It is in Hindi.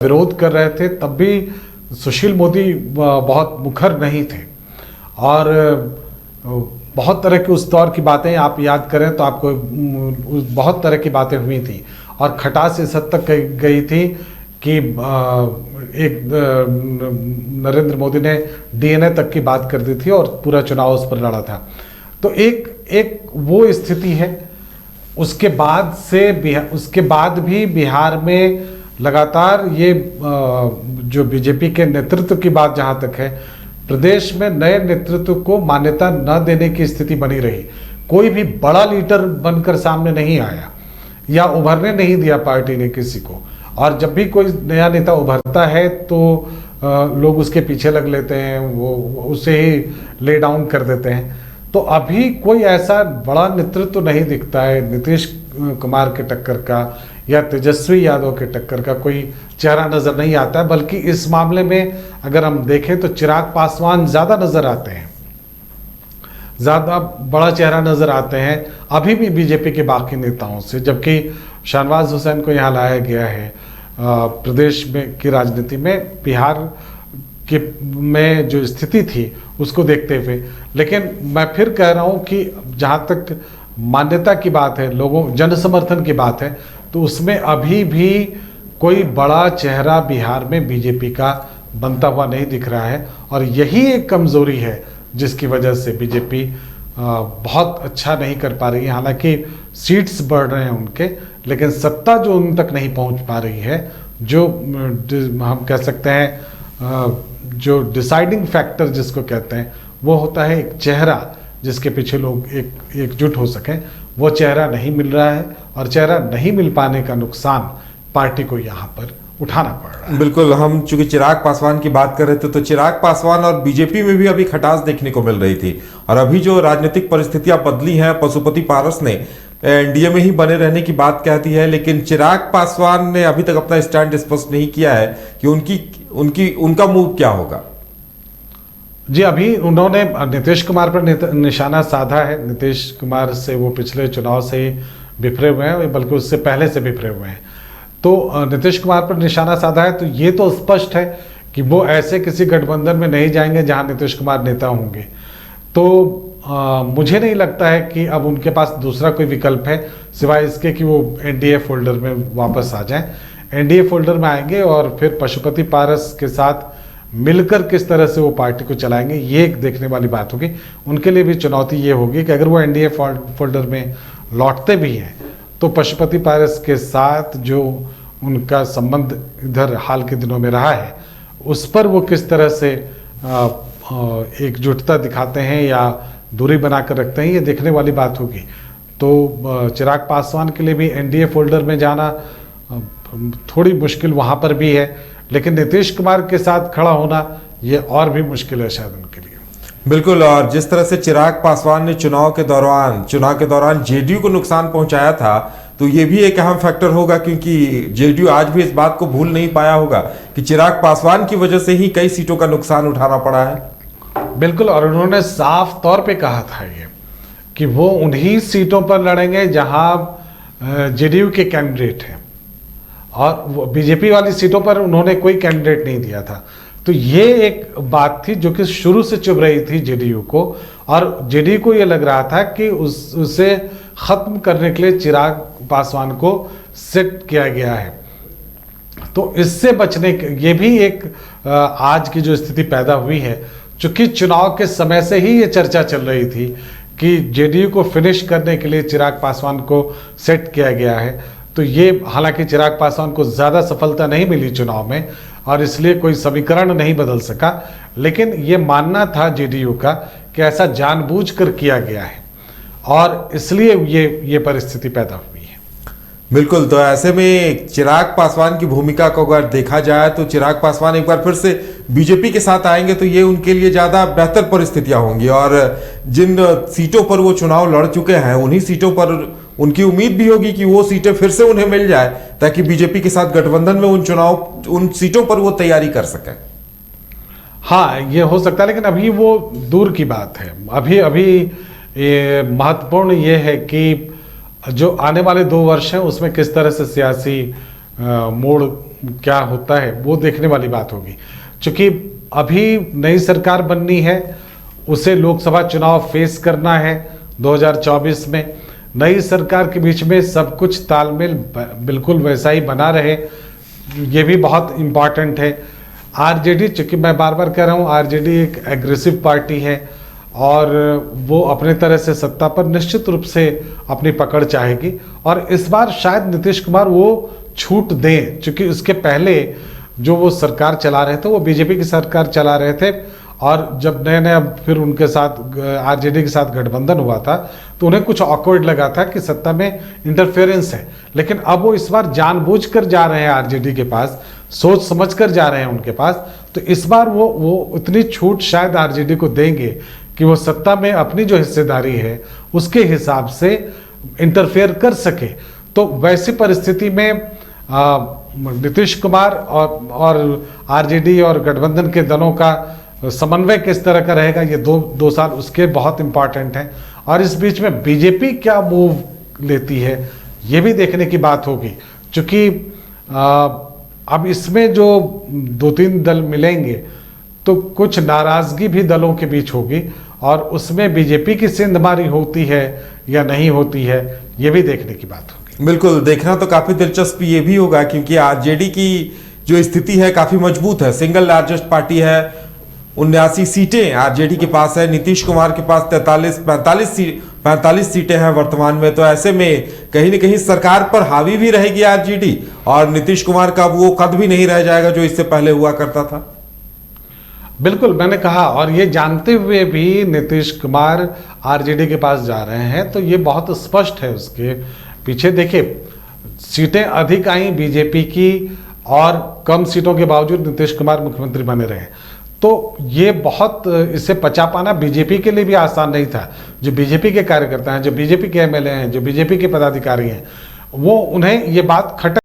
विरोध कर रहे थे तब भी सुशील मोदी बहुत मुखर नहीं थे और बहुत तरह की उस दौर की बातें आप याद करें तो आपको बहुत तरह की बातें हुई थी और खटास इस हद तक गई थी कि एक नरेंद्र मोदी ने डीएनए तक की बात कर दी थी और पूरा चुनाव उस पर लड़ा था। तो एक वो स्थिति है। उसके बाद भी बिहार में लगातार ये जो बीजेपी के नेतृत्व की बात जहाँ तक है, प्रदेश में नए नेतृत्व को मान्यता न देने की स्थिति बनी रही। कोई भी बड़ा लीडर बनकर सामने नहीं आया या उभरने नहीं दिया पार्टी ने किसी को। और जब भी कोई नया नेता उभरता है तो लोग उसके पीछे लग लेते हैं, वो उसे ही ले डाउन कर देते हैं। तो अभी कोई ऐसा बड़ा नेतृत्व नहीं दिखता है नीतीश कुमार के टक्कर का या तेजस्वी यादव के टक्कर का कोई चेहरा नजर नहीं आता है। बल्कि इस मामले में अगर हम देखें तो चिराग पासवान ज्यादा नजर आते हैं, ज्यादा बड़ा चेहरा नजर आते हैं अभी भी बीजेपी के बाकी नेताओं से। जबकि शाहनवाज हुसैन को यहाँ लाया गया है प्रदेश में की राजनीति में, बिहार के में जो स्थिति थी उसको देखते हुए। लेकिन मैं फिर कह रहा हूँ कि जहाँ तक मान्यता की बात है, लोगों जन समर्थन की बात है, तो उसमें अभी भी कोई बड़ा चेहरा बिहार में बीजेपी का बनता हुआ नहीं दिख रहा है। और यही एक कमजोरी है जिसकी वजह से बीजेपी बहुत अच्छा नहीं कर पा रही है। हालांकि सीट्स बढ़ रहे हैं उनके, लेकिन सत्ता जो उन तक नहीं पहुंच पा रही है। जो हम कह सकते हैं जो डिसाइडिंग फैक्टर जिसको कहते हैं वो होता है एक चेहरा जिसके पीछे लोग एकजुट हो सकें। वो चेहरा नहीं मिल रहा है और चेहरा नहीं मिल पाने का नुकसान पार्टी को यहाँ पर उठाना पड़ रहा है। बिल्कुल, हम चूंकि चिराग पासवान की बात कर रहे थे तो चिराग पासवान और बीजेपी में भी अभी खटास देखने को मिल रही थी। और अभी जो राजनीतिक परिस्थितियां बदली हैं, पशुपति पारस ने एनडीए में ही बने रहने की बात कहती है, लेकिन चिराग पासवान ने अभी तक अपना स्टैंड स्पष्ट नहीं किया है कि उनका मूव क्या होगा। जी, अभी उन्होंने नीतीश कुमार पर निशाना साधा है। नीतीश कुमार से वो पिछले चुनाव से ही बिफरे हुए हैं, बल्कि उससे पहले से बिफरे हुए हैं। तो नीतीश कुमार पर निशाना साधा है, तो ये तो स्पष्ट है कि वो ऐसे किसी गठबंधन में नहीं जाएंगे जहां नीतीश कुमार नेता होंगे। तो मुझे नहीं लगता है कि अब उनके पास दूसरा कोई विकल्प है सिवाय इसके कि वो एनडीए फोल्डर में वापस आ जाएं। एनडीए फोल्डर में आएंगे और फिर पशुपति पारस के साथ मिलकर किस तरह से वो पार्टी को चलाएंगे, ये एक देखने वाली बात होगी। उनके लिए भी चुनौती ये होगी कि अगर वो एनडीए फोल्डर में लौटते भी हैं तो पशुपति पारस के साथ जो उनका संबंध इधर हाल के दिनों में रहा है उस पर वो किस तरह से एकजुटता दिखाते हैं या दूरी बनाकर रखते हैं, ये देखने वाली बात होगी। तो चिराग पासवान के लिए भी एनडीए फोल्डर में जाना थोड़ी मुश्किल वहाँ पर भी है, लेकिन नीतीश कुमार के साथ खड़ा होना ये और भी मुश्किल है शायद उनके लिए। बिल्कुल, और जिस तरह से चिराग पासवान ने चुनाव के दौरान जेडीयू को नुकसान पहुंचाया था, तो ये भी एक अहम फैक्टर होगा, क्योंकि जेडीयू आज भी इस बात को भूल नहीं पाया होगा कि चिराग पासवान की वजह से ही कई सीटों का नुकसान उठाना पड़ा है। बिल्कुल, और उन्होंने साफ तौर पे कहा था ये कि वो उन्हीं सीटों पर लड़ेंगे जहां जेडीयू के कैंडिडेट हैं, और बीजेपी वाली सीटों पर उन्होंने कोई कैंडिडेट नहीं दिया था। तो ये एक बात थी जो कि शुरू से चुभ रही थी जेडीयू को, और जेडीयू को ये लग रहा था कि उसे खत्म करने के लिए चिराग पासवान को सेट किया गया है। तो इससे बचने के ये भी एक आज की जो स्थिति पैदा हुई है, चूंकि चुनाव के समय से ही ये चर्चा चल रही थी कि जेडीयू को फिनिश करने के लिए चिराग पासवान को सेट किया गया है। तो ये हालांकि चिराग पासवान को ज़्यादा सफलता नहीं मिली चुनाव में और इसलिए कोई समीकरण नहीं बदल सका, लेकिन ये मानना था जेडीयू का कि ऐसा जानबूझकर किया गया है और इसलिए ये परिस्थिति पैदा हुई है। बिल्कुल, तो ऐसे में चिराग पासवान की भूमिका को अगर देखा जाए तो चिराग पासवान एक बार फिर से बीजेपी के साथ आएंगे तो ये उनके लिए ज़्यादा बेहतर परिस्थितियां होंगी, और जिन सीटों पर वो चुनाव लड़ चुके हैं उन्हीं सीटों पर उनकी उम्मीद भी होगी कि वो सीटें फिर से उन्हें मिल जाए, ताकि बीजेपी के साथ गठबंधन में उन सीटों पर वो तैयारी कर सकें। हाँ, ये हो सकता है, लेकिन अभी वो दूर की बात है। अभी महत्वपूर्ण ये है कि जो आने वाले 2 वर्ष हैं उसमें किस तरह से सियासी मोड़ क्या होता है वो देखने वाली बात होगी। क्योंकि अभी नई सरकार बननी है, उसे लोकसभा चुनाव फेस करना है 2024 में। नई सरकार के बीच में सब कुछ तालमेल बिल्कुल वैसा ही बना रहे, ये भी बहुत इम्पॉर्टेंट है। आरजेडी, चूँकि मैं बार बार कह रहा हूँ, आरजेडी एक एग्रेसिव पार्टी है और वो अपने तरह से सत्ता पर निश्चित रूप से अपनी पकड़ चाहेगी। और इस बार शायद नीतीश कुमार वो छूट दें, क्योंकि उसके पहले जो वो सरकार चला रहे थे वो बीजेपी की सरकार चला रहे थे, और जब नया नया फिर उनके साथ आरजेडी के साथ गठबंधन हुआ था तो उन्हें कुछ ऑकवर्ड लगा था कि सत्ता में इंटरफेरेंस है। लेकिन अब वो इस बार जानबूझकर जा रहे हैं आरजेडी के पास, सोच समझकर जा रहे हैं उनके पास। तो इस बार वो इतनी छूट शायद आरजेडी को देंगे कि वो सत्ता में अपनी जो हिस्सेदारी है उसके हिसाब से इंटरफेयर कर सके। तो वैसी परिस्थिति में नीतीश कुमार और आरजेडी और गठबंधन के दलों का समन्वय किस तरह का रहेगा, ये दो साल उसके बहुत इंपॉर्टेंट हैं। और इस बीच में बीजेपी क्या मूव लेती है ये भी देखने की बात होगी, क्योंकि अब इसमें जो 2-3 दल मिलेंगे तो कुछ नाराजगी भी दलों के बीच होगी, और उसमें बीजेपी की सेंधमारी होती है या नहीं होती है ये भी देखने की बात होगी। बिल्कुल, देखना तो काफी दिलचस्प ये भी होगा, क्योंकि आरजेडी की जो स्थिति है काफी मजबूत है, सिंगल लार्जेस्ट पार्टी है, 79 सीटें आरजेडी के पास है, नीतीश कुमार के पास 45 सीटें हैं वर्तमान में। तो ऐसे में कहीं ना कहीं सरकार पर हावी भी रहेगी आरजेडी, और नीतीश कुमार का वो कद भी नहीं रह जाएगा जो इससे पहले हुआ करता था। बिल्कुल, मैंने कहा, और ये जानते हुए भी नीतीश कुमार आरजेडी के पास जा रहे हैं तो ये बहुत स्पष्ट है। उसके पीछे देखिए, सीटें अधिक आई बीजेपी की और कम सीटों के बावजूद नीतीश कुमार मुख्यमंत्री बने रहे, तो ये बहुत, इसे पचा पाना बीजेपी के लिए भी आसान नहीं था। जो बीजेपी के कार्यकर्ता हैं, जो बीजेपी के एमएलए हैं, जो बीजेपी के पदाधिकारी हैं, वो उन्हें ये बात खटक